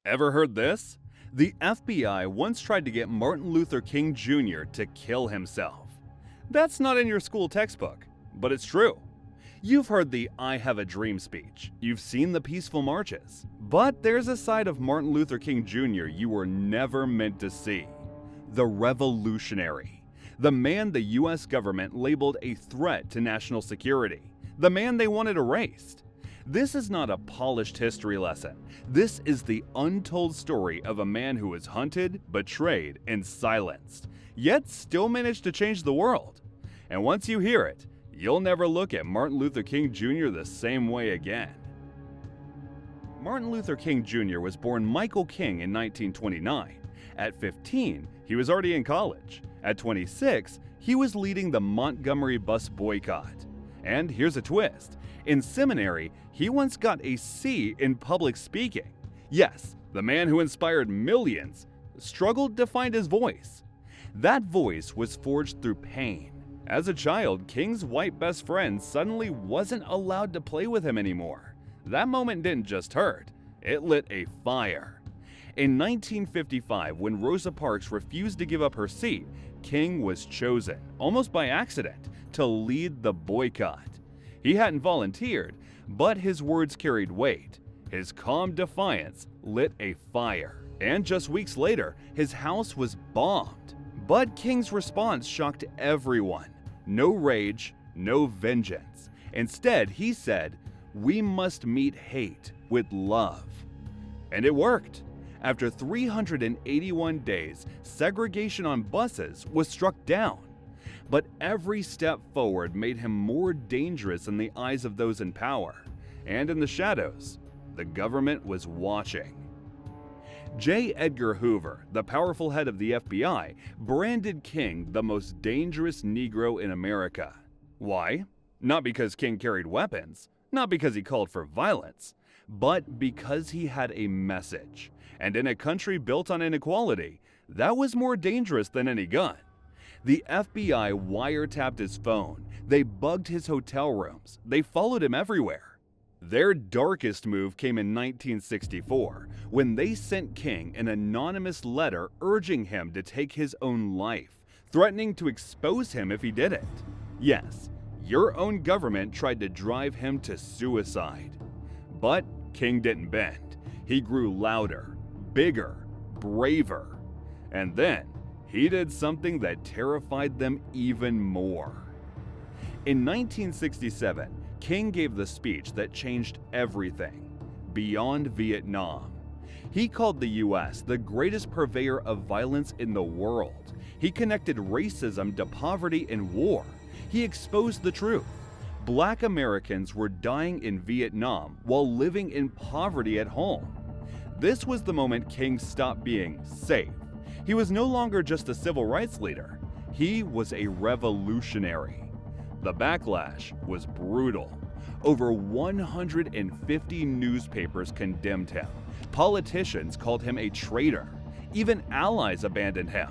Ever heard this? The FBI once tried to get Martin Luther King Jr. to kill himself. That's not in your school textbook, but it's true. You've heard the I Have a Dream speech. You've seen the peaceful marches. But there's a side of Martin Luther King Jr. you were never meant to see. The revolutionary. The man the US government labeled a threat to national security. The man they wanted erased. This is not a polished history lesson. This is the untold story of a man who was hunted, betrayed, and silenced, yet still managed to change the world. And once you hear it, you'll never look at Martin Luther King Jr. the same way again. Martin Luther King Jr. was born Michael King in 1929. At 15, he was already in college. At 26, he was leading the Montgomery bus boycott. And here's a twist. In seminary, he once got a C in public speaking. Yes, the man who inspired millions struggled to find his voice. That voice was forged through pain. As a child, King's white best friend suddenly wasn't allowed to play with him anymore. That moment didn't just hurt, it lit a fire. In 1955, when Rosa Parks refused to give up her seat, King was chosen, almost by accident, to lead the boycott. He hadn't volunteered, but his words carried weight. His calm defiance lit a fire, and just weeks later, his house was bombed. But King's response shocked everyone. No rage, no vengeance. Instead, he said, "We must meet hate with love." And it worked. After 381 days, segregation on buses was struck down. But every step forward made him more dangerous in the eyes of those in power. And in the shadows, the government was watching. J. Edgar Hoover, the powerful head of the FBI, branded King the most dangerous Negro in America. Why? Not because King carried weapons, not because he called for violence, but because he had a message. And in a country built on inequality, that was more dangerous than any gun. The FBI wiretapped his phone, they bugged his hotel rooms, they followed him everywhere. Their darkest move came in 1964, when they sent King an anonymous letter urging him to take his own life, threatening to expose him if he didn't. Yes, your own government tried to drive him to suicide. But King didn't bend. He grew louder, bigger, braver. And then, he did something that terrified them even more. In 1967, King gave the speech that changed everything, Beyond Vietnam. He called the US the greatest purveyor of violence in the world. He connected racism to poverty and war. He exposed the truth. Black Americans were dying in Vietnam while living in poverty at home. This was the moment King stopped being safe. He was no longer just a civil rights leader. He was a revolutionary. The backlash was brutal. Over 150 newspapers condemned him. Politicians called him a traitor. Even allies abandoned him.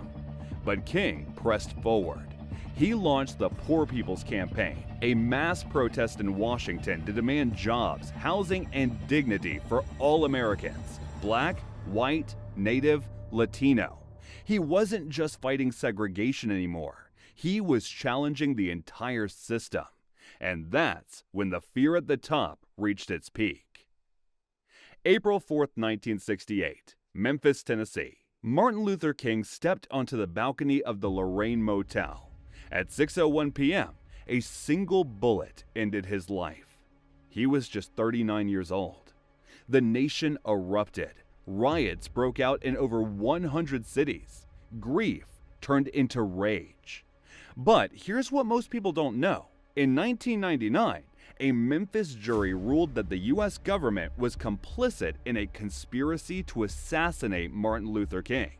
But King pressed forward. He launched the Poor People's Campaign, a mass protest in Washington to demand jobs, housing, and dignity for all Americans, Black, white, Native, Latino. He wasn't just fighting segregation anymore. He was challenging the entire system. And that's when the fear at the top reached its peak. April 4th, 1968, Memphis, Tennessee. Martin Luther King stepped onto the balcony of the Lorraine Motel. At 6:01 p.m., a single bullet ended his life. He was just 39 years old. The nation erupted. Riots broke out in over 100 cities. Grief turned into rage. But here's what most people don't know. In 1999, a Memphis jury ruled that the US government was complicit in a conspiracy to assassinate Martin Luther King.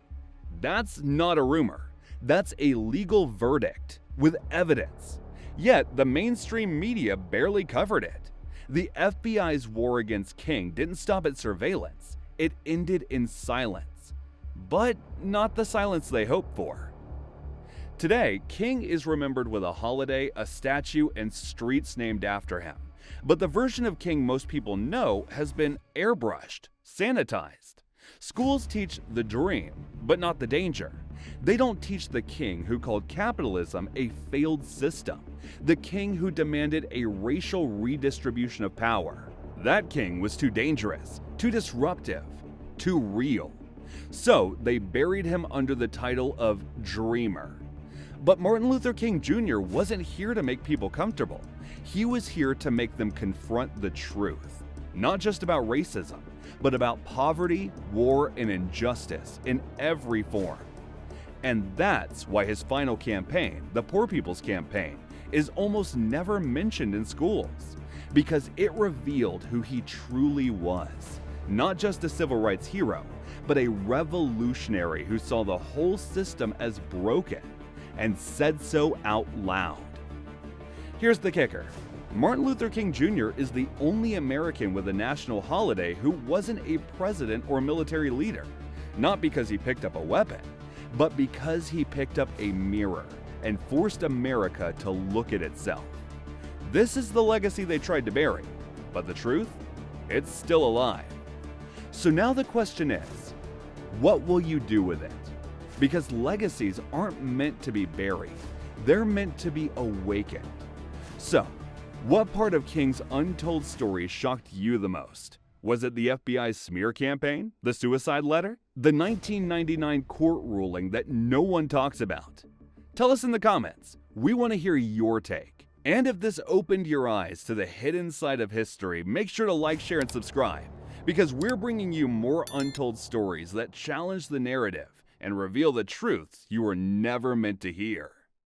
That's not a rumor. That's a legal verdict with evidence. Yet the mainstream media barely covered it. The FBI's war against King didn't stop at surveillance. It ended in silence. But not the silence they hoped for. Today, King is remembered with a holiday, a statue, and streets named after him. But the version of King most people know has been airbrushed, sanitized. Schools teach the dream, but not the danger. They don't teach the king who called capitalism a failed system, the king who demanded a racial redistribution of power. That king was too dangerous, too disruptive, too real. So they buried him under the title of Dreamer. But Martin Luther King Jr. wasn't here to make people comfortable. He was here to make them confront the truth, not just about racism, but about poverty, war, and injustice in every form. And that's why his final campaign, the Poor People's Campaign, is almost never mentioned in schools, because it revealed who he truly was. Not just a civil rights hero, but a revolutionary who saw the whole system as broken and said so out loud. Here's the kicker. Martin Luther King Jr. is the only American with a national holiday who wasn't a president or military leader, not because he picked up a weapon, but because he picked up a mirror and forced America to look at itself. This is the legacy they tried to bury, but the truth? It's still alive. So now the question is, what will you do with it? Because legacies aren't meant to be buried, they're meant to be awakened. So, what part of King's untold story shocked you the most? Was it the FBI's smear campaign? The suicide letter? The 1999 court ruling that no one talks about? Tell us in the comments. We want to hear your take. And if this opened your eyes to the hidden side of history, make sure to like, share, and subscribe, because we're bringing you more untold stories that challenge the narrative and reveal the truths you were never meant to hear.